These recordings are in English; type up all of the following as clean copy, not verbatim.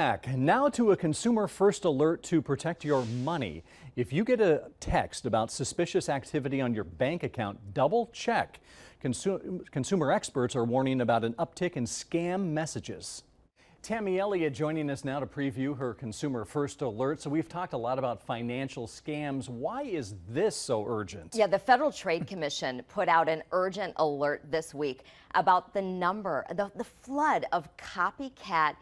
Back now to a consumer first alert to protect your money. If you get a text about suspicious activity on your bank account, double check. Consumer experts are warning about an uptick in scam messages. Tammy Elliott joining us now to preview her consumer first alert. So we've talked a lot about financial scams. Why is this so urgent? Yeah, the Federal Trade Commission put out an urgent alert this week about the flood of copycat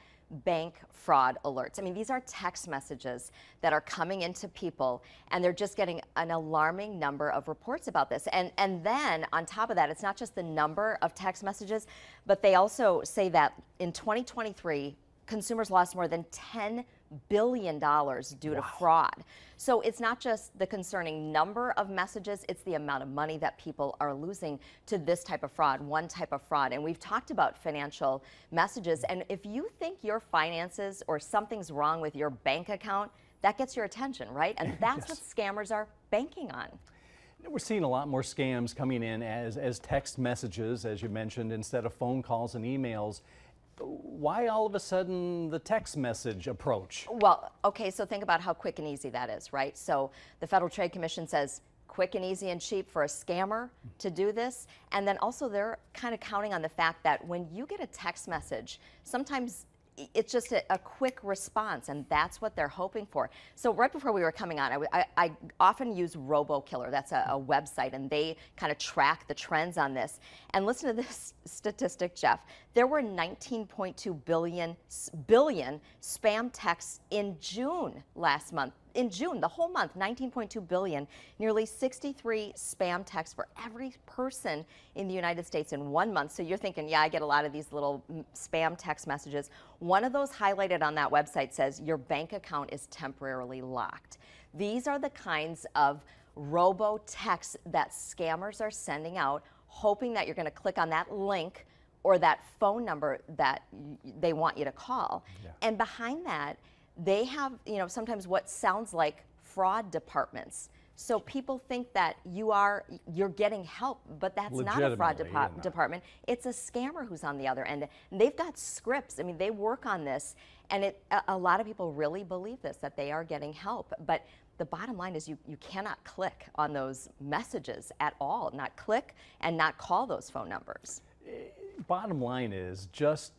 bank fraud alerts. I mean, these are text messages that are coming into people, and they're just getting an alarming number of reports about this. And then on top of that, it's not just the number of text messages, but they also say that in 2023, consumers lost more than $10 billion due to fraud. So it's not just the concerning number of messages, it's the amount of money that people are losing to this type of fraud, one type of fraud. And we've talked about financial messages. And if you think your finances or something's wrong with your bank account, that gets your attention, right? And that's what scammers are banking on. We're seeing a lot more scams coming in as text messages, as you mentioned, instead of phone calls and emails. Why all of a sudden the text message approach? Well, okay, so think about how quick and easy that is, right? So the Federal Trade Commission says quick and easy and cheap for a scammer to do this. And then also they're kind of counting on the fact that when you get a text message, sometimes it's just a quick response, and that's what they're hoping for. So right before we were coming on, I often use RoboKiller. That's a website, and they kind of track the trends on this. And listen to this statistic, Jeff. There were 19.2 billion spam texts in June last month. In June, the whole month, 19.2 billion, nearly 63 spam texts for every person in the United States in 1 month. So you're thinking, yeah, I get a lot of these little spam text messages. One of those highlighted on that website says your bank account is temporarily locked. These are the kinds of robo texts that scammers are sending out, hoping that you're going to click on that link or that phone number that they want you to call. Yeah. And behind that, they have, sometimes what sounds like fraud departments. So people think that you're getting help, but that's not a fraud department. It's a scammer who's on the other end. And they've got scripts. I mean, they work on this, and a lot of people really believe this, that they are getting help. But the bottom line is you cannot click on those messages at all, not click and not call those phone numbers. Bottom line is just,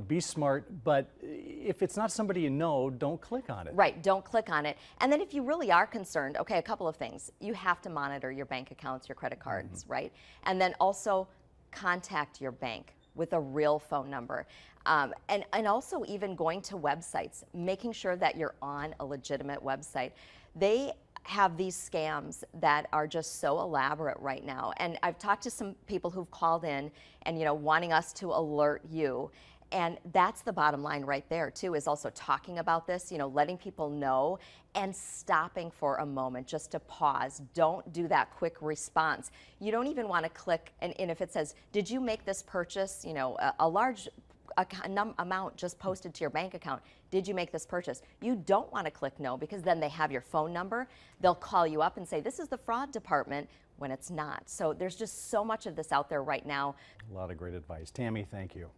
be smart, but if it's not somebody you know, don't click on it. Right, don't click on it. And then if you really are concerned, okay, a couple of things. You have to monitor your bank accounts, your credit cards, right? And then also contact your bank with a real phone number. And also even going to websites, making sure that you're on a legitimate website. They have these scams that are just so elaborate right now. And I've talked to some people who've called in and, wanting us to alert you. And that's the bottom line right there, too, is also talking about this, letting people know and stopping for a moment just to pause. Don't do that quick response. You don't even want to click. And if it says, did you make this purchase, a large amount just posted to your bank account, did you make this purchase? You don't want to click no, because then they have your phone number. They'll call you up and say, this is the fraud department, when it's not. So there's just so much of this out there right now. A lot of great advice. Tammy, thank you.